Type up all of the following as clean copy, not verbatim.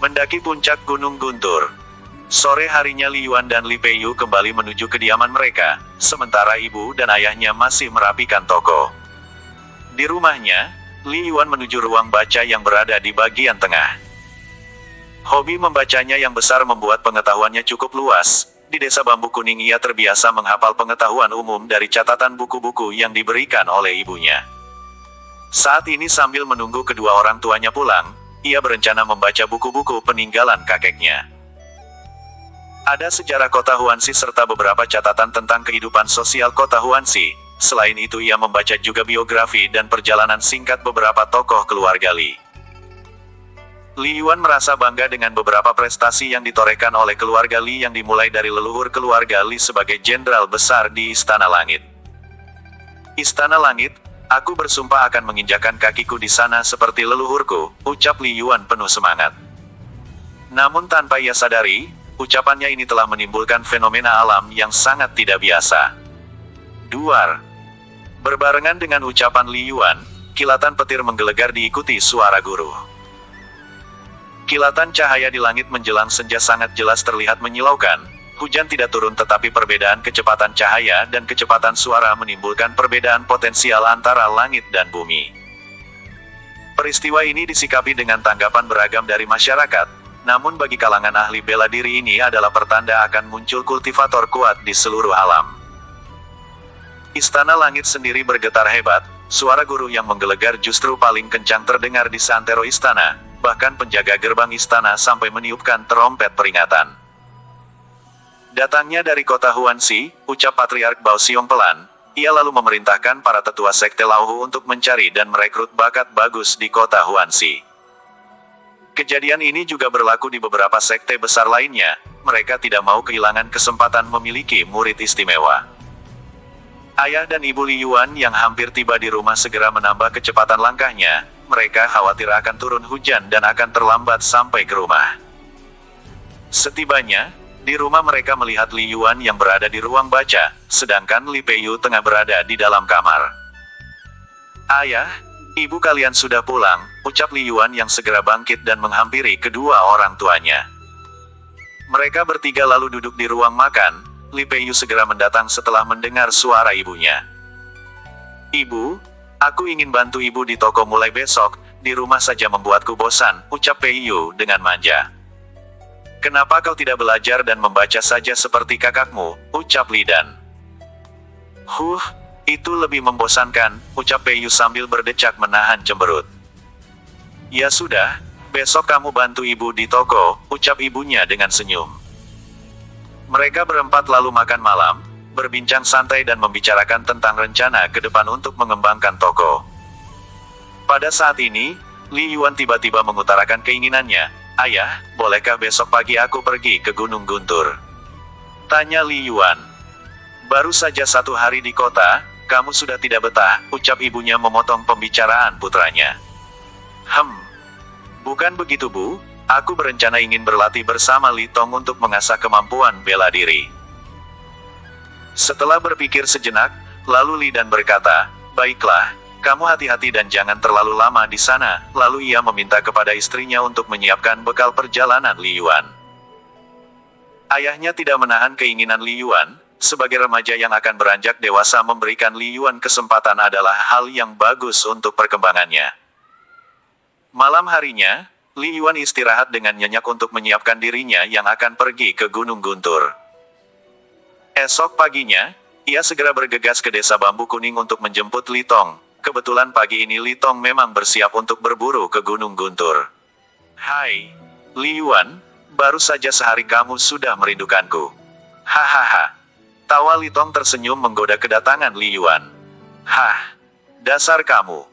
Mendaki puncak Gunung Guntur. Sore harinya Li Yuan dan Li Peiyu kembali menuju kediaman mereka, sementara ibu dan ayahnya masih merapikan toko. Di rumahnya, Li Yuan menuju ruang baca yang berada di bagian tengah. Hobi membacanya yang besar membuat pengetahuannya cukup luas. Di Desa Bambu Kuning ia terbiasa menghafal pengetahuan umum dari catatan buku-buku yang diberikan oleh ibunya. Saat ini sambil menunggu kedua orang tuanya pulang, ia berencana membaca buku-buku peninggalan kakeknya. Ada sejarah kota Huanxi serta beberapa catatan tentang kehidupan sosial kota Huanxi. Selain itu ia membaca juga biografi dan perjalanan singkat beberapa tokoh keluarga Li. Li Yuan merasa bangga dengan beberapa prestasi yang ditorehkan oleh keluarga Li yang dimulai dari leluhur keluarga Li sebagai jenderal besar di Istana Langit. Istana Langit, aku bersumpah akan menginjakan kakiku di sana seperti leluhurku, ucap Li Yuan penuh semangat. Namun tanpa ia sadari, ucapannya ini telah menimbulkan fenomena alam yang sangat tidak biasa. Duar. Berbarengan dengan ucapan Li Yuan, kilatan petir menggelegar diikuti suara guru. Kilatan cahaya di langit menjelang senja sangat jelas terlihat menyilaukan. Hujan tidak turun tetapi perbedaan kecepatan cahaya dan kecepatan suara menimbulkan perbedaan potensial antara langit dan bumi. Peristiwa ini disikapi dengan tanggapan beragam dari masyarakat, namun bagi kalangan ahli bela diri ini adalah pertanda akan muncul kultivator kuat di seluruh alam. Istana Langit sendiri bergetar hebat, suara guru yang menggelegar justru paling kencang terdengar di seantero istana. Bahkan penjaga gerbang istana sampai meniupkan trompet peringatan. Datangnya dari kota Huanxi, ucap Patriark Bao Xiong pelan, ia lalu memerintahkan para tetua sekte Lauhu untuk mencari dan merekrut bakat bagus di kota Huanxi. Kejadian ini juga berlaku di beberapa sekte besar lainnya, mereka tidak mau kehilangan kesempatan memiliki murid istimewa. Ayah dan ibu Li Yuan yang hampir tiba di rumah segera menambah kecepatan langkahnya. Mereka khawatir akan turun hujan dan akan terlambat sampai ke rumah. Setibanya, di rumah mereka melihat Li Yuan yang berada di ruang baca, sedangkan Li Peiyu tengah berada di dalam kamar. Ayah, ibu kalian sudah pulang, ucap Li Yuan yang segera bangkit dan menghampiri kedua orang tuanya. Mereka bertiga lalu duduk di ruang makan, Li Peiyu segera mendatang setelah mendengar suara ibunya. Ibu, aku ingin bantu ibu di toko mulai besok, di rumah saja membuatku bosan, ucap Peiyu dengan manja. Kenapa kau tidak belajar dan membaca saja seperti kakakmu, ucap Li Dan. Itu lebih membosankan, ucap Peiyu sambil berdecak menahan cemberut. Ya sudah, besok kamu bantu ibu di toko, ucap ibunya dengan senyum. Mereka berempat lalu makan malam, berbincang santai dan membicarakan tentang rencana ke depan untuk mengembangkan toko. Pada saat ini, Li Yuan tiba-tiba mengutarakan keinginannya, "Ayah, bolehkah besok pagi aku pergi ke Gunung Guntur?" Tanya Li Yuan. "Baru saja 1 hari di kota, kamu sudah tidak betah," ucap ibunya memotong pembicaraan putranya. Bukan begitu Bu, aku berencana ingin berlatih bersama Li Tong untuk mengasah kemampuan bela diri." Setelah berpikir sejenak, lalu Li Dan berkata, "Baiklah, kamu hati-hati dan jangan terlalu lama di sana." Lalu ia meminta kepada istrinya untuk menyiapkan bekal perjalanan Li Yuan. Ayahnya tidak menahan keinginan Li Yuan, sebagai remaja yang akan beranjak dewasa memberikan Li Yuan kesempatan adalah hal yang bagus untuk perkembangannya. Malam harinya, Li Yuan istirahat dengan nyenyak untuk menyiapkan dirinya yang akan pergi ke Gunung Guntur. Esok paginya, ia segera bergegas ke Desa Bambu Kuning untuk menjemput Li Tong. Kebetulan pagi ini Li Tong memang bersiap untuk berburu ke Gunung Guntur. "Hai, Li Yuan, baru saja sehari kamu sudah merindukanku." "Hahaha." Tawa Li Tong tersenyum menggoda kedatangan Li Yuan. Dasar kamu.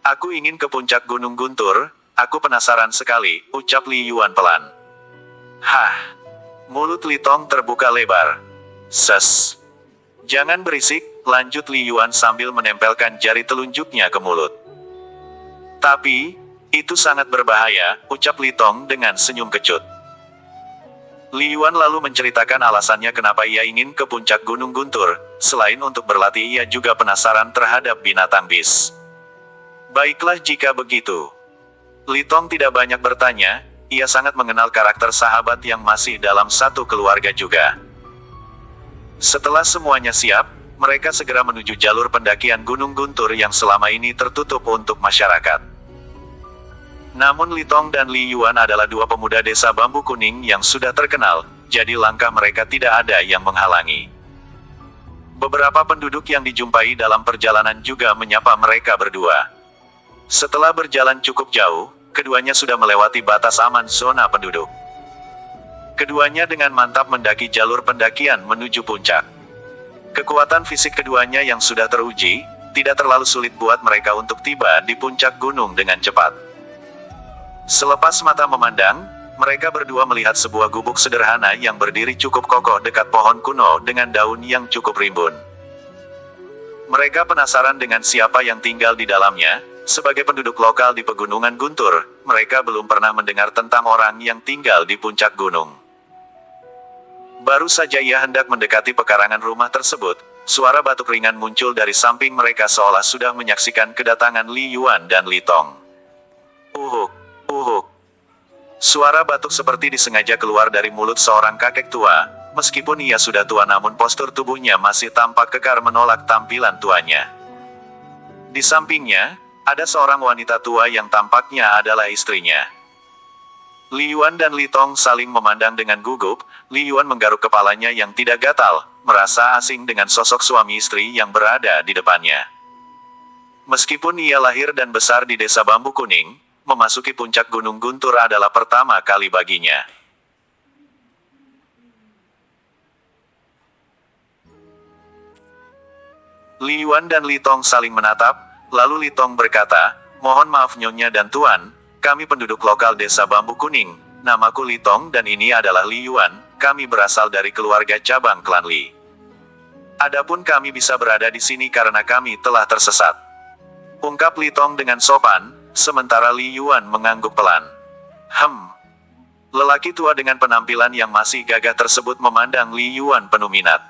Aku ingin ke puncak Gunung Guntur, aku penasaran sekali, ucap Li Yuan pelan. Mulut Li Tong terbuka lebar. Jangan berisik, lanjut Li Yuan sambil menempelkan jari telunjuknya ke mulut. "Tapi, itu sangat berbahaya," ucap Li Tong dengan senyum kecut. Li Yuan lalu menceritakan alasannya kenapa ia ingin ke puncak Gunung Guntur, selain untuk berlatih ia juga penasaran terhadap binatang bis. "Baiklah jika begitu." Li Tong tidak banyak bertanya, ia sangat mengenal karakter sahabat yang masih dalam satu keluarga juga. Setelah semuanya siap, mereka segera menuju jalur pendakian Gunung Guntur yang selama ini tertutup untuk masyarakat. Namun Li Tong dan Li Yuan adalah dua pemuda desa Bambu Kuning yang sudah terkenal, jadi langkah mereka tidak ada yang menghalangi. Beberapa penduduk yang dijumpai dalam perjalanan juga menyapa mereka berdua. Setelah berjalan cukup jauh, keduanya sudah melewati batas aman zona penduduk. Keduanya dengan mantap mendaki jalur pendakian menuju puncak. Kekuatan fisik keduanya yang sudah teruji, tidak terlalu sulit buat mereka untuk tiba di puncak gunung dengan cepat. Selepas mata memandang, mereka berdua melihat sebuah gubuk sederhana yang berdiri cukup kokoh dekat pohon kuno dengan daun yang cukup rimbun. Mereka penasaran dengan siapa yang tinggal di dalamnya. Sebagai penduduk lokal di Pegunungan Guntur, mereka belum pernah mendengar tentang orang yang tinggal di puncak gunung. Baru saja ia hendak mendekati pekarangan rumah tersebut, suara batuk ringan muncul dari samping mereka seolah sudah menyaksikan kedatangan Li Yuan dan Li Tong. Uhuk, uhuk. Suara batuk seperti disengaja keluar dari mulut seorang kakek tua. Meskipun ia sudah tua namun postur tubuhnya masih tampak kekar menolak tampilan tuanya. Di sampingnya, ada seorang wanita tua yang tampaknya adalah istrinya. Li Yuan dan Li Tong saling memandang dengan gugup. Li Yuan menggaruk kepalanya yang tidak gatal, merasa asing dengan sosok suami istri yang berada di depannya. Meskipun ia lahir dan besar di desa Bambu Kuning, memasuki puncak Gunung Guntur adalah pertama kali baginya. Li Yuan dan Li Tong saling menatap, lalu Li Tong berkata, "Mohon maaf Nyonya dan Tuan, kami penduduk lokal desa Bambu Kuning. Namaku Li Tong dan ini adalah Li Yuan, kami berasal dari keluarga cabang klan Li. Adapun kami bisa berada di sini karena kami telah tersesat," ungkap Li Tong dengan sopan, sementara Li Yuan mengangguk pelan. Lelaki tua dengan penampilan yang masih gagah tersebut memandang Li Yuan penuh minat.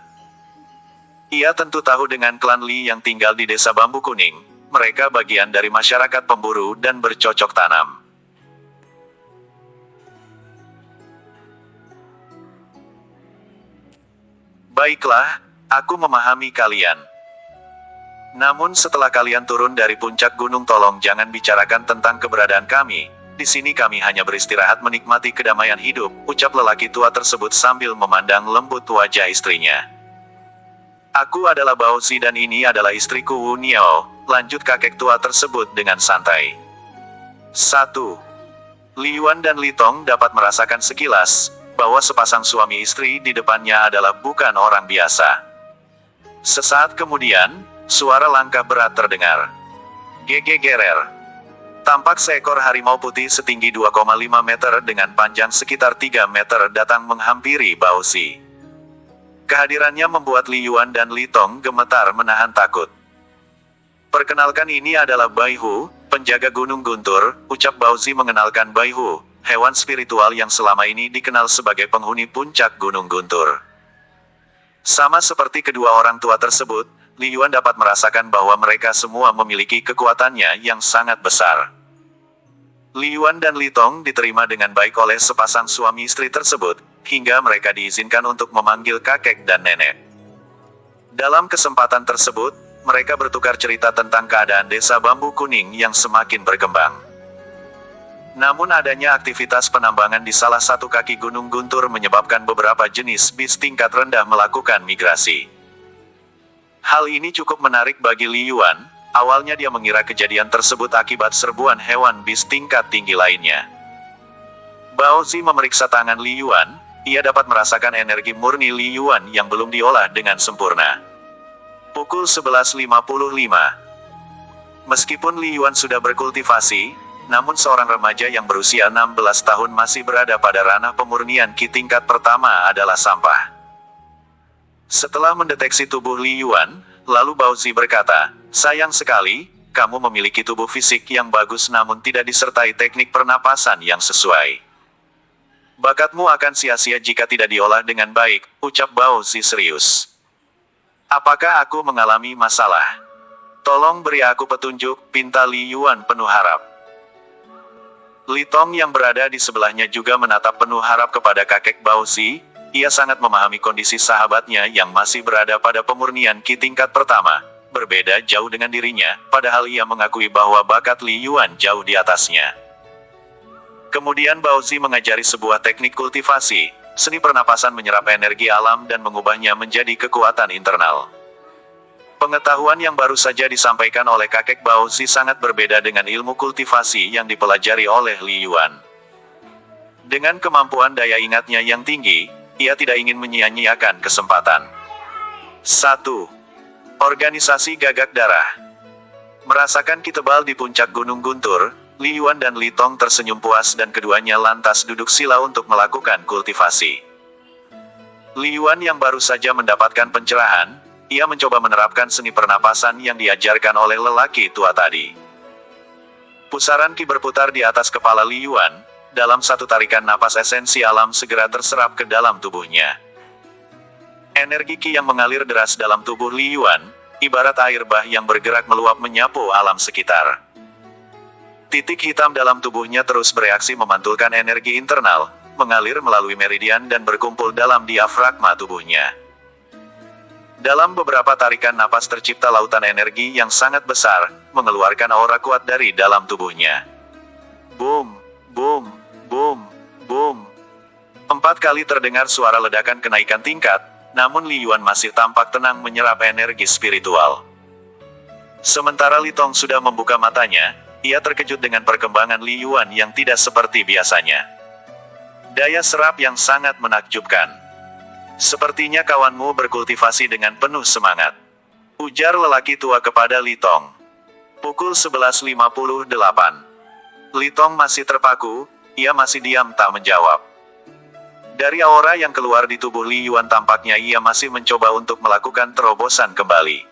Ia tentu tahu dengan klan Li yang tinggal di desa Bambu Kuning. Mereka bagian dari masyarakat pemburu dan bercocok tanam. Baiklah, aku memahami kalian. Namun setelah kalian turun dari puncak gunung tolong jangan bicarakan tentang keberadaan kami. Di sini kami hanya beristirahat menikmati kedamaian hidup, ucap lelaki tua tersebut sambil memandang lembut wajah istrinya. Aku adalah Baozi dan ini adalah istriku Wu Niao, lanjut kakek tua tersebut dengan santai. 1. Li Yuan dan Li Tong dapat merasakan sekilas, bahwa sepasang suami istri di depannya adalah bukan orang biasa. Sesaat kemudian, suara langkah berat terdengar. Geger. Tampak seekor harimau putih setinggi 2,5 meter dengan panjang sekitar 3 meter datang menghampiri Baozi. Kehadirannya membuat Li Yuan dan Li Tong gemetar menahan takut. Perkenalkan ini adalah Bai Hu, penjaga Gunung Guntur, ucap Baozi mengenalkan Bai Hu, hewan spiritual yang selama ini dikenal sebagai penghuni puncak Gunung Guntur. Sama seperti kedua orang tua tersebut, Li Yuan dapat merasakan bahwa mereka semua memiliki kekuatannya yang sangat besar. Li Yuan dan Li Tong diterima dengan baik oleh sepasang suami istri tersebut, hingga mereka diizinkan untuk memanggil kakek dan nenek. Dalam kesempatan tersebut, mereka bertukar cerita tentang keadaan desa Bambu Kuning yang semakin berkembang. Namun adanya aktivitas penambangan di salah satu kaki Gunung Guntur menyebabkan beberapa jenis bis tingkat rendah melakukan migrasi. Hal ini cukup menarik bagi Li Yuan. Awalnya dia mengira kejadian tersebut akibat serbuan hewan bis tingkat tinggi lainnya. Baozi memeriksa tangan Li Yuan. Ia dapat merasakan energi murni Li Yuan yang belum diolah dengan sempurna. Pukul 11.55. Meskipun Li Yuan sudah berkultivasi, namun seorang remaja yang berusia 16 tahun masih berada pada ranah pemurnian Ki tingkat pertama adalah sampah. Setelah mendeteksi tubuh Li Yuan, lalu Baozi berkata, "Sayang sekali, kamu memiliki tubuh fisik yang bagus namun tidak disertai teknik pernapasan yang sesuai. Bakatmu akan sia-sia jika tidak diolah dengan baik," ucap Baozi serius. "Apakah aku mengalami masalah? Tolong beri aku petunjuk," pinta Li Yuan penuh harap. Li Tong yang berada di sebelahnya juga menatap penuh harap kepada kakek Baozi. Ia sangat memahami kondisi sahabatnya yang masih berada pada pemurnian Qi tingkat pertama. Berbeda jauh dengan dirinya, padahal ia mengakui bahwa bakat Li Yuan jauh di atasnya. Kemudian Baozi mengajari sebuah teknik kultivasi, seni pernapasan menyerap energi alam dan mengubahnya menjadi kekuatan internal. Pengetahuan yang baru saja disampaikan oleh kakek Baozi sangat berbeda dengan ilmu kultivasi yang dipelajari oleh Li Yuan. Dengan kemampuan daya ingatnya yang tinggi, ia tidak ingin menyia-nyiakan kesempatan. 1. Organisasi Gagak Darah. Merasakan Qi tebal di puncak Gunung Guntur, Li Yuan dan Li Tong tersenyum puas dan keduanya lantas duduk sila untuk melakukan kultivasi. Li Yuan yang baru saja mendapatkan pencerahan, ia mencoba menerapkan seni pernapasan yang diajarkan oleh lelaki tua tadi. Pusaran Qi berputar di atas kepala Li Yuan, dalam satu tarikan napas esensi alam segera terserap ke dalam tubuhnya. Energi Qi yang mengalir deras dalam tubuh Li Yuan, ibarat air bah yang bergerak meluap menyapu alam sekitar. Titik hitam dalam tubuhnya terus bereaksi memantulkan energi internal, mengalir melalui meridian dan berkumpul dalam diafragma tubuhnya. Dalam beberapa tarikan napas tercipta lautan energi yang sangat besar, mengeluarkan aura kuat dari dalam tubuhnya. Boom, boom, boom, boom. 4 kali terdengar suara ledakan kenaikan tingkat, namun Li Yuan masih tampak tenang menyerap energi spiritual. Sementara Li Tong sudah membuka matanya, ia terkejut dengan perkembangan Li Yuan yang tidak seperti biasanya. Daya serap yang sangat menakjubkan. Sepertinya kawanmu berkultivasi dengan penuh semangat, ujar lelaki tua kepada Li Tong. Pukul 11.58. Li Tong masih terpaku, ia masih diam tak menjawab. Dari aura yang keluar di tubuh Li Yuan tampaknya ia masih mencoba untuk melakukan terobosan kembali.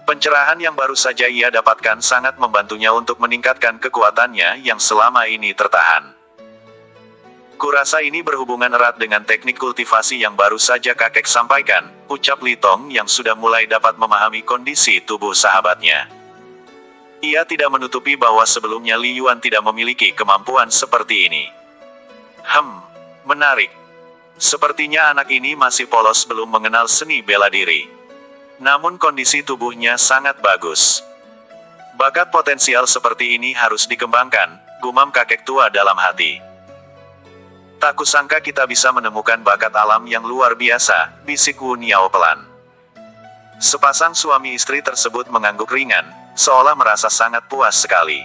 Pencerahan yang baru saja ia dapatkan sangat membantunya untuk meningkatkan kekuatannya yang selama ini tertahan. Kurasa ini berhubungan erat dengan teknik kultivasi yang baru saja kakek sampaikan, ucap Li Tong yang sudah mulai dapat memahami kondisi tubuh sahabatnya. Ia tidak menutupi bahwa sebelumnya Li Yuan tidak memiliki kemampuan seperti ini. Menarik. Sepertinya anak ini masih polos belum mengenal seni bela diri. Namun kondisi tubuhnya sangat bagus. Bakat potensial seperti ini harus dikembangkan, gumam kakek tua dalam hati. Tak kusangka kita bisa menemukan bakat alam yang luar biasa, bisik Wu Niao pelan. Sepasang suami istri tersebut mengangguk ringan, seolah merasa sangat puas sekali.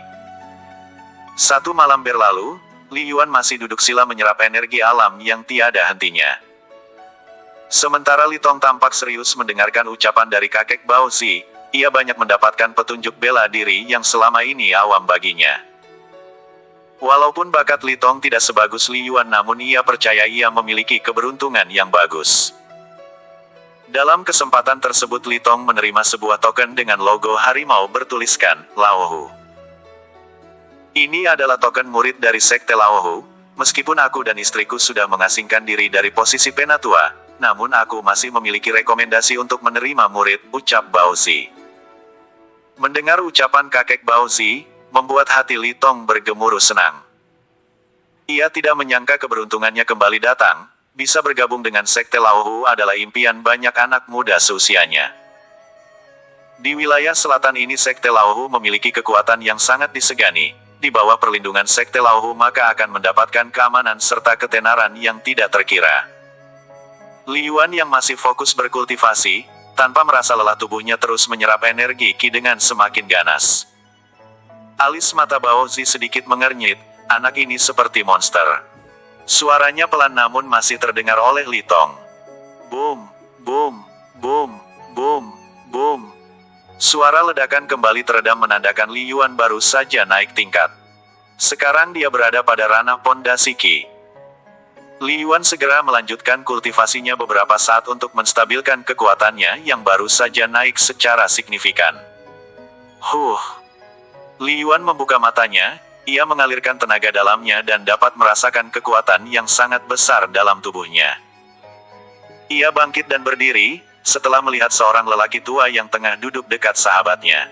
1 malam berlalu, Li Yuan masih duduk sila menyerap energi alam yang tiada hentinya. Sementara Li Tong tampak serius mendengarkan ucapan dari kakek Baozi, ia banyak mendapatkan petunjuk bela diri yang selama ini awam baginya. Walaupun bakat Li Tong tidak sebagus Li Yuan namun ia percaya ia memiliki keberuntungan yang bagus. Dalam kesempatan tersebut Li Tong menerima sebuah token dengan logo harimau bertuliskan, Laohu. Ini adalah token murid dari Sekte Laohu, meskipun aku dan istriku sudah mengasingkan diri dari posisi penatua, namun aku masih memiliki rekomendasi untuk menerima murid, ucap Baozi. Mendengar ucapan kakek Baozi, membuat hati Li Tong bergemuruh senang. Ia tidak menyangka keberuntungannya kembali datang, bisa bergabung dengan Sekte Laohu adalah impian banyak anak muda seusianya. Di wilayah selatan ini Sekte Laohu memiliki kekuatan yang sangat disegani, di bawah perlindungan Sekte Laohu maka akan mendapatkan keamanan serta ketenaran yang tidak terkira. Li Yuan yang masih fokus berkultivasi, tanpa merasa lelah tubuhnya terus menyerap energi Qi dengan semakin ganas. Alis mata Baozi sedikit mengernyit, anak ini seperti monster. Suaranya pelan namun masih terdengar oleh Li Tong. Boom, boom, boom, boom, boom. Suara ledakan kembali teredam menandakan Li Yuan baru saja naik tingkat. Sekarang dia berada pada ranah pondasi Qi. Li Yuan segera melanjutkan kultivasinya beberapa saat untuk menstabilkan kekuatannya yang baru saja naik secara signifikan. Li Yuan membuka matanya, ia mengalirkan tenaga dalamnya dan dapat merasakan kekuatan yang sangat besar dalam tubuhnya. Ia bangkit dan berdiri, setelah melihat seorang lelaki tua yang tengah duduk dekat sahabatnya.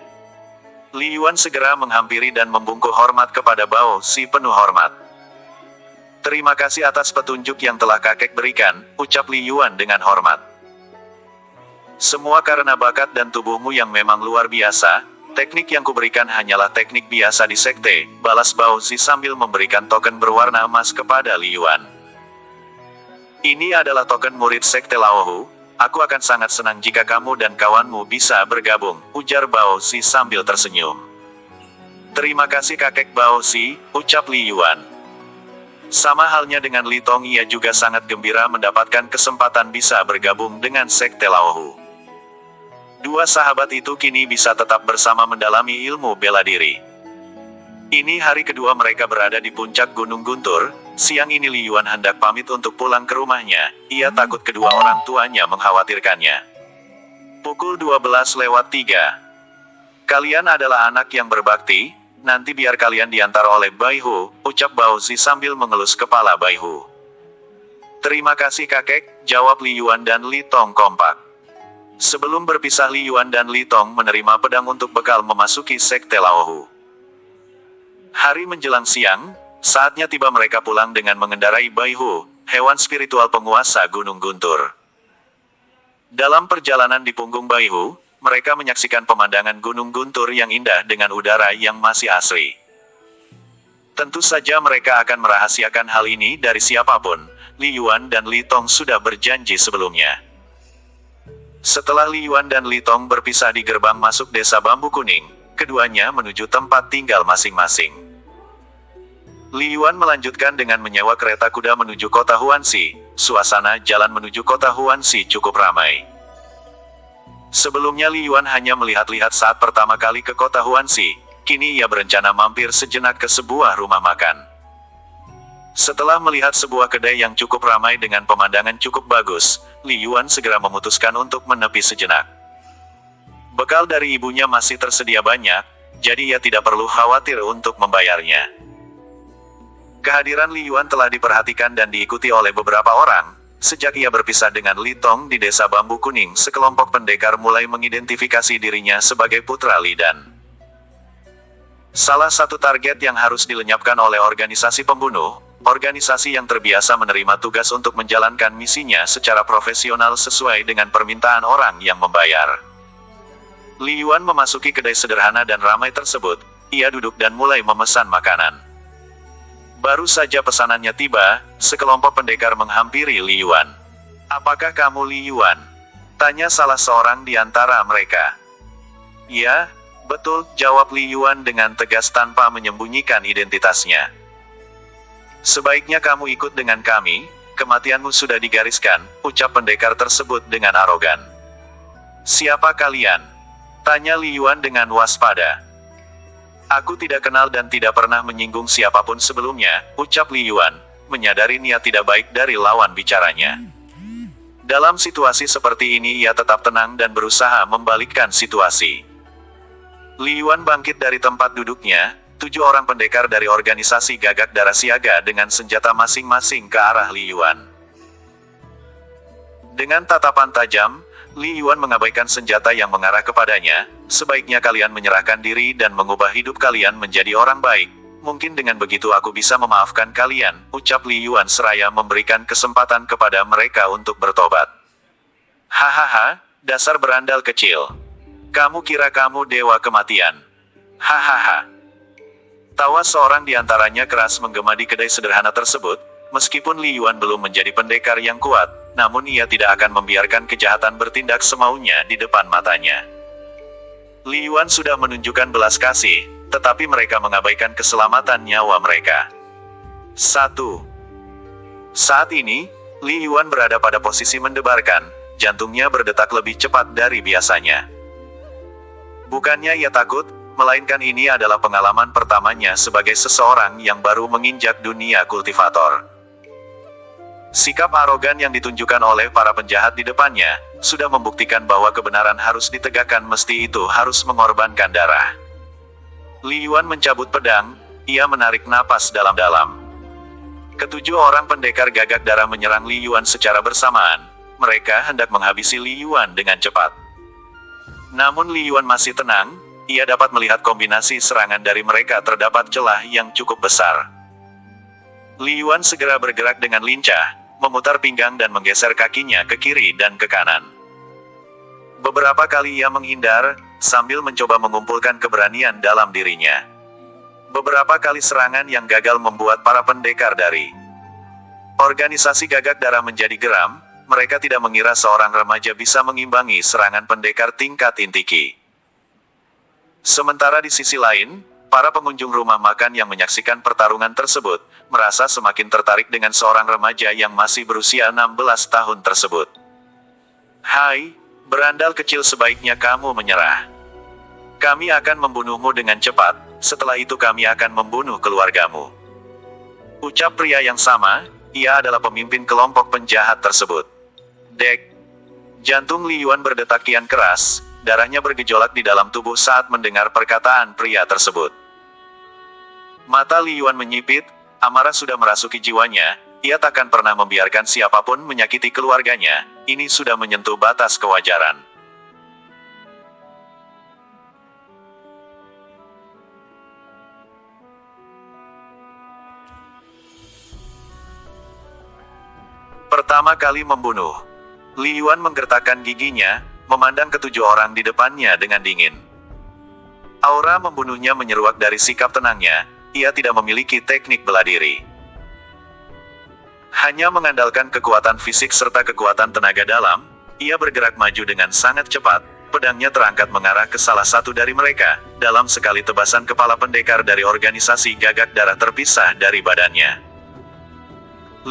Li Yuan segera menghampiri dan membungkuk hormat kepada Bao Si penuh hormat. "Terima kasih atas petunjuk yang telah kakek berikan," ucap Li Yuan dengan hormat. "Semua karena bakat dan tubuhmu yang memang luar biasa. Teknik yang kuberikan hanyalah teknik biasa di sekte," balas Bao Si sambil memberikan token berwarna emas kepada Li Yuan. "Ini adalah token murid sekte Laohu. Aku akan sangat senang jika kamu dan kawanmu bisa bergabung," ujar Bao Si sambil tersenyum. "Terima kasih kakek Bao Si," ucap Li Yuan. Sama halnya dengan Li Tong, ia juga sangat gembira mendapatkan kesempatan bisa bergabung dengan sekte Laohu. Dua sahabat itu kini bisa tetap bersama mendalami ilmu bela diri. Ini hari kedua mereka berada di puncak Gunung Guntur. Siang ini Li Yuan hendak pamit untuk pulang ke rumahnya. Ia takut kedua orang tuanya mengkhawatirkannya. Pukul 12:03. "Kalian adalah anak yang berbakti, nanti biar kalian diantar oleh Bai Hu," ucap Bao Si sambil mengelus kepala Bai Hu. "Terima kasih kakek," jawab Li Yuan dan Li Tong kompak. Sebelum berpisah, Li Yuan dan Li Tong menerima pedang untuk bekal memasuki sekte Laohu. Hari menjelang siang, saatnya tiba mereka pulang dengan mengendarai Bai Hu, hewan spiritual penguasa Gunung Guntur. Dalam perjalanan di punggung Bai Hu, mereka menyaksikan pemandangan Gunung Guntur yang indah dengan udara yang masih asri. Tentu saja mereka akan merahasiakan hal ini dari siapapun. Li Yuan dan Li Tong sudah berjanji sebelumnya. Setelah Li Yuan dan Li Tong berpisah di gerbang masuk desa Bambu Kuning, keduanya menuju tempat tinggal masing-masing. Li Yuan melanjutkan dengan menyewa kereta kuda menuju kota Huanxi. Suasana jalan menuju kota Huanxi cukup ramai. Sebelumnya Li Yuan hanya melihat-lihat saat pertama kali ke kota Huanxi. Kini ia berencana mampir sejenak ke sebuah rumah makan. Setelah melihat sebuah kedai yang cukup ramai dengan pemandangan cukup bagus, Li Yuan segera memutuskan untuk menepi sejenak. Bekal dari ibunya masih tersedia banyak, jadi ia tidak perlu khawatir untuk membayarnya. Kehadiran Li Yuan telah diperhatikan dan diikuti oleh beberapa orang. Sejak ia berpisah dengan Li Tong di desa Bambu Kuning, sekelompok pendekar mulai mengidentifikasi dirinya sebagai putra Li Dan. Salah satu target yang harus dilenyapkan oleh organisasi pembunuh, organisasi yang terbiasa menerima tugas untuk menjalankan misinya secara profesional sesuai dengan permintaan orang yang membayar. Li Yuan memasuki kedai sederhana dan ramai tersebut. Ia duduk dan mulai memesan makanan. Baru saja pesanannya tiba, sekelompok pendekar menghampiri Li Yuan. "Apakah kamu Li Yuan?" tanya salah seorang di antara mereka. "Ya, betul," jawab Li Yuan dengan tegas tanpa menyembunyikan identitasnya. "Sebaiknya kamu ikut dengan kami, kematianmu sudah digariskan," ucap pendekar tersebut dengan arogan. "Siapa kalian?" tanya Li Yuan dengan waspada. "Aku tidak kenal dan tidak pernah menyinggung siapapun sebelumnya," ucap Li Yuan, menyadari niat tidak baik dari lawan bicaranya. Dalam situasi seperti ini ia tetap tenang dan berusaha membalikkan situasi. Li Yuan bangkit dari tempat duduknya. 7 orang pendekar dari organisasi Gagak Darah siaga dengan senjata masing-masing ke arah Li Yuan. Dengan tatapan tajam, Li Yuan mengabaikan senjata yang mengarah kepadanya. "Sebaiknya kalian menyerahkan diri dan mengubah hidup kalian menjadi orang baik. Mungkin dengan begitu aku bisa memaafkan kalian," ucap Li Yuan seraya memberikan kesempatan kepada mereka untuk bertobat. "Hahaha, dasar berandal kecil. Kamu kira kamu dewa kematian? Hahaha." Tawa seorang di antaranya keras menggema di kedai sederhana tersebut. Meskipun Li Yuan belum menjadi pendekar yang kuat, namun ia tidak akan membiarkan kejahatan bertindak semaunya di depan matanya. Li Yuan sudah menunjukkan belas kasih, tetapi mereka mengabaikan keselamatan nyawa mereka. 1. Saat ini, Li Yuan berada pada posisi mendebarkan, jantungnya berdetak lebih cepat dari biasanya. Bukannya ia takut, melainkan ini adalah pengalaman pertamanya sebagai seseorang yang baru menginjak dunia kultivator. Sikap arogan yang ditunjukkan oleh para penjahat di depannya, sudah membuktikan bahwa kebenaran harus ditegakkan mesti itu harus mengorbankan darah. Li Yuan mencabut pedang, ia menarik napas dalam-dalam. Ketujuh orang pendekar Gagak Darah menyerang Li Yuan secara bersamaan, mereka hendak menghabisi Li Yuan dengan cepat. Namun Li Yuan masih tenang. ia dapat melihat kombinasi serangan dari mereka terdapat celah yang cukup besar. Li Yuan segera bergerak dengan lincah, memutar pinggang dan menggeser kakinya ke kiri dan ke kanan. Beberapa kali ia menghindar, sambil mencoba mengumpulkan keberanian dalam dirinya. Beberapa kali serangan yang gagal membuat para pendekar dari organisasi Gagak Darah menjadi geram. Mereka tidak mengira seorang remaja bisa mengimbangi serangan pendekar tingkat intiki. Sementara di sisi lain, para pengunjung rumah makan yang menyaksikan pertarungan tersebut, merasa semakin tertarik dengan seorang remaja yang masih berusia 16 tahun tersebut. "Hai, berandal kecil, sebaiknya kamu menyerah. Kami akan membunuhmu dengan cepat, setelah itu kami akan membunuh keluargamu," ucap pria yang sama. Ia adalah pemimpin kelompok penjahat tersebut. Dek. Jantung Li Yuan berdetak kian keras, darahnya bergejolak di dalam tubuh saat mendengar perkataan pria tersebut. Mata Li Yuan menyipit, amarah sudah merasuki jiwanya. Ia takkan pernah membiarkan siapapun menyakiti keluarganya. Ini sudah menyentuh batas kewajaran. Pertama kali membunuh. Li Yuan menggertakkan giginya, memandang ketujuh orang di depannya dengan dingin. Aura membunuhnya menyeruak dari sikap tenangnya. Ia tidak memiliki teknik bela diri. Hanya mengandalkan kekuatan fisik serta kekuatan tenaga dalam, ia bergerak maju dengan sangat cepat. Pedangnya terangkat mengarah ke salah satu dari mereka. Dalam sekali tebasan, kepala pendekar dari organisasi Gagak Darah terpisah dari badannya.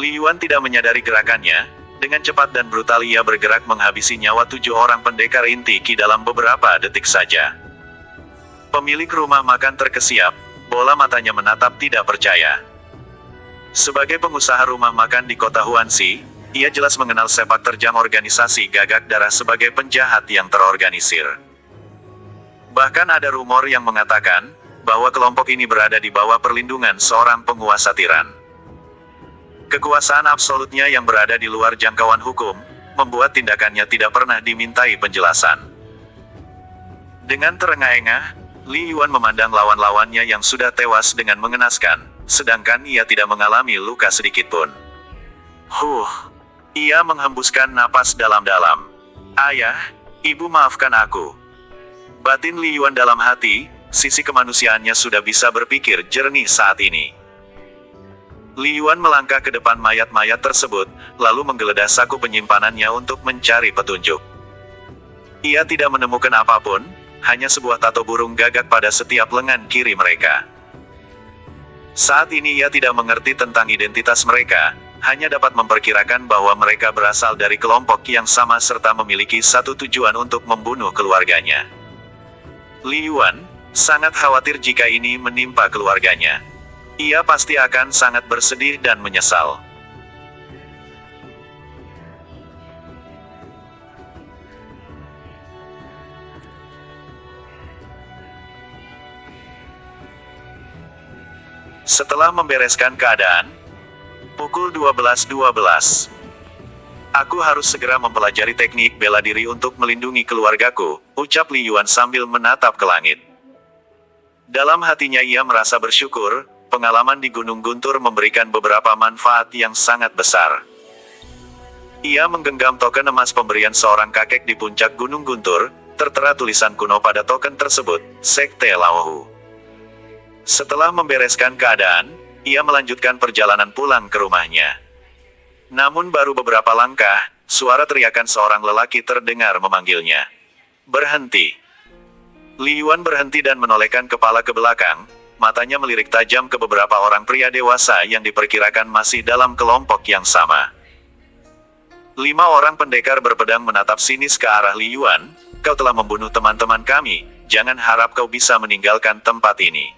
Li Yuan tidak menyadari gerakannya. Dengan cepat dan brutal ia bergerak menghabisi nyawa 7 orang pendekar inti Qi dalam beberapa detik saja. Pemilik rumah makan terkesiap, bola matanya menatap tidak percaya. Sebagai pengusaha rumah makan di kota Huanxi, ia jelas mengenal sepak terjang organisasi Gagak Darah sebagai penjahat yang terorganisir. Bahkan ada rumor yang mengatakan bahwa kelompok ini berada di bawah perlindungan seorang penguasa tiran. Kekuasaan absolutnya yang berada di luar jangkauan hukum, membuat tindakannya tidak pernah dimintai penjelasan. Dengan terengah-engah, Li Yuan memandang lawan-lawannya yang sudah tewas dengan mengenaskan, sedangkan ia tidak mengalami luka sedikitpun. Ia menghembuskan napas dalam-dalam. "Ayah, ibu, maafkan aku." Batin Li Yuan dalam hati, sisi kemanusiaannya sudah bisa berpikir jernih saat ini. Li Yuan melangkah ke depan mayat-mayat tersebut, lalu menggeledah saku penyimpanannya untuk mencari petunjuk. Ia tidak menemukan apapun, hanya sebuah tato burung gagak pada setiap lengan kiri mereka. Saat ini ia tidak mengerti tentang identitas mereka, hanya dapat memperkirakan bahwa mereka berasal dari kelompok yang sama serta memiliki satu tujuan untuk membunuh keluarganya. Li Yuan sangat khawatir jika ini menimpa keluarganya. Ia pasti akan sangat bersedih dan menyesal. Setelah membereskan keadaan, pukul 12.12. "Aku harus segera mempelajari teknik bela diri untuk melindungi keluargaku," ucap Li Yuan sambil menatap ke langit. Dalam hatinya ia merasa bersyukur. Pengalaman di Gunung Guntur memberikan beberapa manfaat yang sangat besar. Ia menggenggam token emas pemberian seorang kakek di puncak Gunung Guntur, tertera tulisan kuno pada token tersebut, Sekte Laohu. Setelah membereskan keadaan, ia melanjutkan perjalanan pulang ke rumahnya. Namun baru beberapa langkah, suara teriakan seorang lelaki terdengar memanggilnya. "Berhenti." Li Yuan berhenti dan menolehkan kepala ke belakang. Matanya melirik tajam ke beberapa orang pria dewasa yang diperkirakan masih dalam kelompok yang sama. 5 orang pendekar berpedang menatap sinis ke arah Li Yuan. "Kau telah membunuh teman-teman kami, jangan harap kau bisa meninggalkan tempat ini,"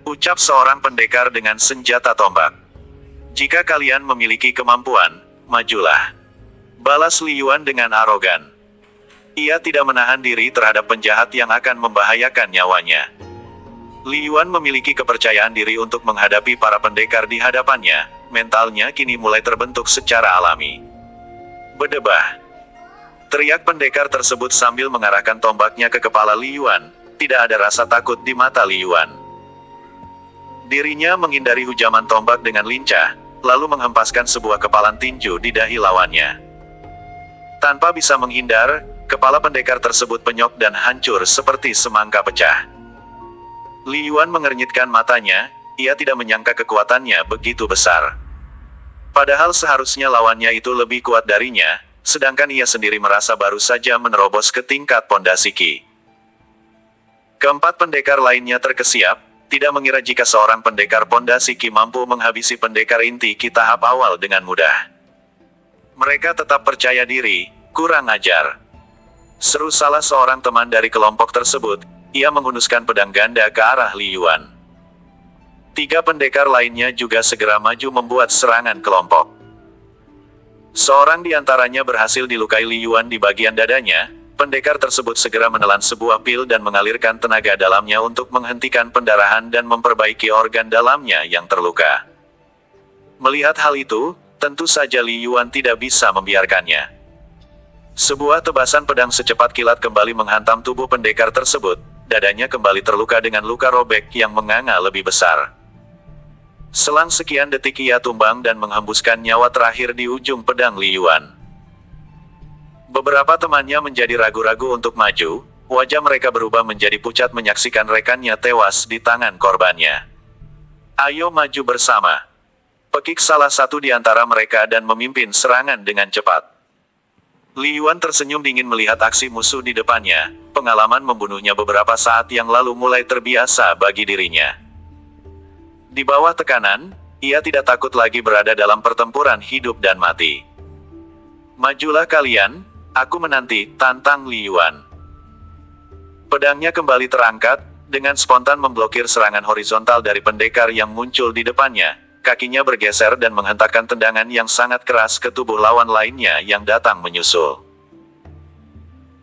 ucap seorang pendekar dengan senjata tombak. "Jika kalian memiliki kemampuan, majulah," balas Li Yuan dengan arogan. Ia tidak menahan diri terhadap penjahat yang akan membahayakan nyawanya. Li Yuan memiliki kepercayaan diri untuk menghadapi para pendekar di hadapannya. Mentalnya kini mulai terbentuk secara alami. "Berdebah!" teriak pendekar tersebut sambil mengarahkan tombaknya ke kepala Li Yuan. tidak ada rasa takut di mata Li Yuan. Dirinya menghindari hujaman tombak dengan lincah, lalu menghempaskan sebuah kepalan tinju di dahi lawannya. Tanpa bisa menghindar, kepala pendekar tersebut penyok dan hancur seperti semangka pecah. Li Yuan mengernyitkan matanya, ia tidak menyangka kekuatannya begitu besar. Padahal seharusnya lawannya itu lebih kuat darinya, sedangkan ia sendiri merasa baru saja menerobos ke tingkat pondasi Qi. Keempat pendekar lainnya terkesiap, tidak mengira jika seorang pendekar pondasi Qi mampu menghabisi pendekar inti Qi tahap awal dengan mudah. Mereka tetap percaya diri, kurang ajar. Seru salah seorang teman dari kelompok tersebut, ia menghunuskan pedang ganda ke arah Li Yuan. 3 pendekar lainnya juga segera maju membuat serangan kelompok. Seorang di antaranya berhasil dilukai Li Yuan di bagian dadanya. Pendekar tersebut segera menelan sebuah pil dan mengalirkan tenaga dalamnya untuk menghentikan pendarahan dan memperbaiki organ dalamnya yang terluka. Melihat hal itu, tentu saja Li Yuan tidak bisa membiarkannya. Sebuah tebasan pedang secepat kilat kembali menghantam tubuh pendekar tersebut, dadanya kembali terluka dengan luka robek yang menganga lebih besar. Selang sekian detik ia tumbang dan menghembuskan nyawa terakhir di ujung pedang Li Yuan. Beberapa temannya menjadi ragu-ragu untuk maju, wajah mereka berubah menjadi pucat menyaksikan rekannya tewas di tangan korbannya. Ayo maju bersama. Pekik salah satu di antara mereka dan memimpin serangan dengan cepat. Li Yuan tersenyum dingin melihat aksi musuh di depannya, pengalaman membunuhnya beberapa saat yang lalu mulai terbiasa bagi dirinya. Di bawah tekanan, ia tidak takut lagi berada dalam pertempuran hidup dan mati. Majulah kalian, aku menanti, tantang Li Yuan. Pedangnya kembali terangkat, dengan spontan memblokir serangan horizontal dari pendekar yang muncul di depannya. Kakinya bergeser dan menghentakkan tendangan yang sangat keras ke tubuh lawan lainnya yang datang menyusul.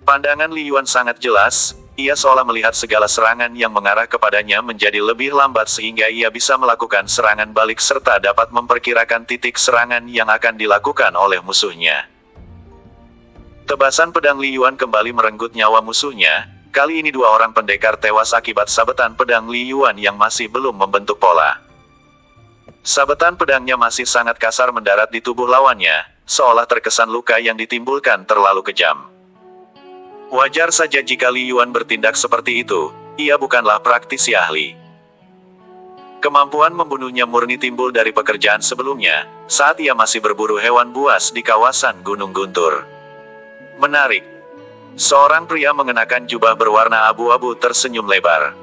Pandangan Li Yuan sangat jelas, ia seolah melihat segala serangan yang mengarah kepadanya menjadi lebih lambat sehingga ia bisa melakukan serangan balik serta dapat memperkirakan titik serangan yang akan dilakukan oleh musuhnya. Tebasan pedang Li Yuan kembali merenggut nyawa musuhnya, kali ini 2 orang pendekar tewas akibat sabetan pedang Li Yuan yang masih belum membentuk pola. Sabetan pedangnya masih sangat kasar mendarat di tubuh lawannya, seolah terkesan luka yang ditimbulkan terlalu kejam. Wajar saja jika Li Yuan bertindak seperti itu, ia bukanlah praktisi ahli. Kemampuan membunuhnya murni timbul dari pekerjaan sebelumnya, saat ia masih berburu hewan buas di kawasan Gunung Guntur. Menarik. Seorang pria mengenakan jubah berwarna abu-abu tersenyum lebar.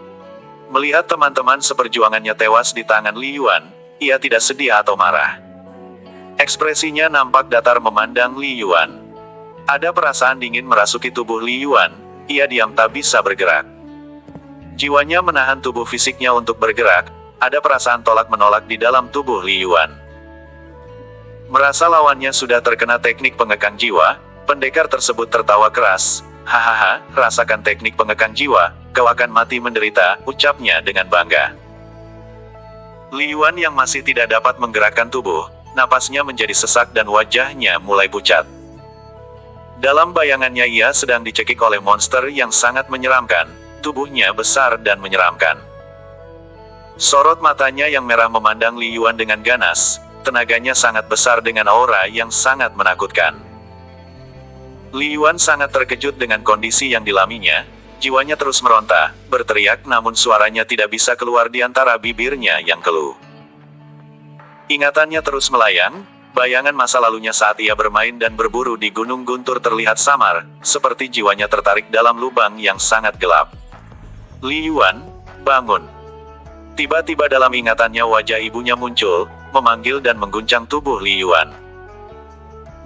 Melihat teman-teman seperjuangannya tewas di tangan Li Yuan, ia tidak sedih atau marah. Ekspresinya nampak datar memandang Li Yuan. Ada perasaan dingin merasuki tubuh Li Yuan, ia diam tak bisa bergerak. Jiwanya menahan tubuh fisiknya untuk bergerak, ada perasaan tolak-menolak di dalam tubuh Li Yuan. Merasa lawannya sudah terkena teknik pengekang jiwa, pendekar tersebut tertawa keras. Hahaha, rasakan teknik pengekang jiwa, kau akan mati menderita, ucapnya dengan bangga. Li Yuan yang masih tidak dapat menggerakkan tubuh, napasnya menjadi sesak dan wajahnya mulai pucat. Dalam bayangannya ia sedang dicekik oleh monster yang sangat menyeramkan, tubuhnya besar dan menyeramkan. Sorot matanya yang merah memandang Li Yuan dengan ganas, tenaganya sangat besar dengan aura yang sangat menakutkan. Li Yuan sangat terkejut dengan kondisi yang dilaminya. Jiwanya terus meronta, berteriak namun suaranya tidak bisa keluar di antara bibirnya yang keluh. Ingatannya terus melayang, bayangan masa lalunya saat ia bermain dan berburu di Gunung Guntur terlihat samar, seperti jiwanya tertarik dalam lubang yang sangat gelap. Li Yuan, bangun. Tiba-tiba dalam ingatannya wajah ibunya muncul, memanggil dan mengguncang tubuh Li Yuan.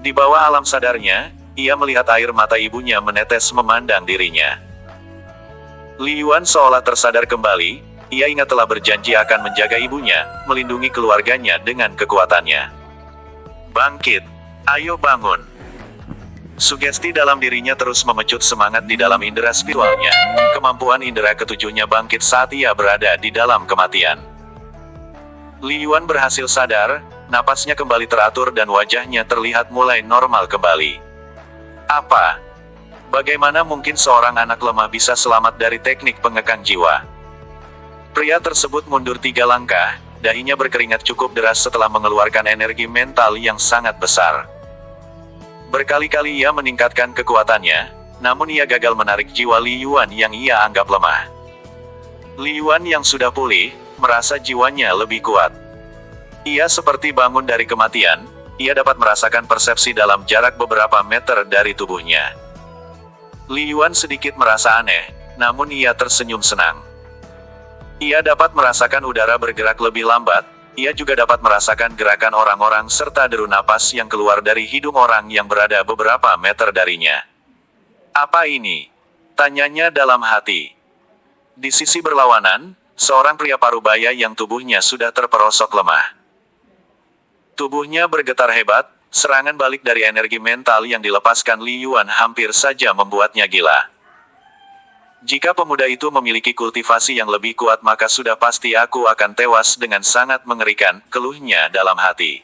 Di bawah alam sadarnya, ia melihat air mata ibunya menetes memandang dirinya. Li Yuan seolah tersadar kembali, ia ingat telah berjanji akan menjaga ibunya, melindungi keluarganya dengan kekuatannya. Bangkit! Ayo bangun! Sugesti dalam dirinya terus memecut semangat di dalam indera spiritualnya. Kemampuan indera ketujuhnya bangkit saat ia berada di dalam kematian. Li Yuan berhasil sadar, napasnya kembali teratur dan wajahnya terlihat mulai normal kembali. Apa? Bagaimana mungkin seorang anak lemah bisa selamat dari teknik pengekang jiwa? Pria tersebut mundur 3 langkah, dahinya berkeringat cukup deras setelah mengeluarkan energi mental yang sangat besar. Berkali-kali ia meningkatkan kekuatannya, namun ia gagal menarik jiwa Li Yuan yang ia anggap lemah. Li Yuan yang sudah pulih, merasa jiwanya lebih kuat. Ia seperti bangun dari kematian, ia dapat merasakan persepsi dalam jarak beberapa meter dari tubuhnya. Li Yuan sedikit merasa aneh, namun ia tersenyum senang. Ia dapat merasakan udara bergerak lebih lambat, ia juga dapat merasakan gerakan orang-orang serta deru napas yang keluar dari hidung orang yang berada beberapa meter darinya. Apa ini? Tanyanya dalam hati. Di sisi berlawanan, seorang pria parubaya yang tubuhnya sudah terperosok lemah. Tubuhnya bergetar hebat, serangan balik dari energi mental yang dilepaskan Li Yuan hampir saja membuatnya gila. Jika pemuda itu memiliki kultivasi yang lebih kuat maka sudah pasti aku akan tewas dengan sangat mengerikan, keluhnya dalam hati.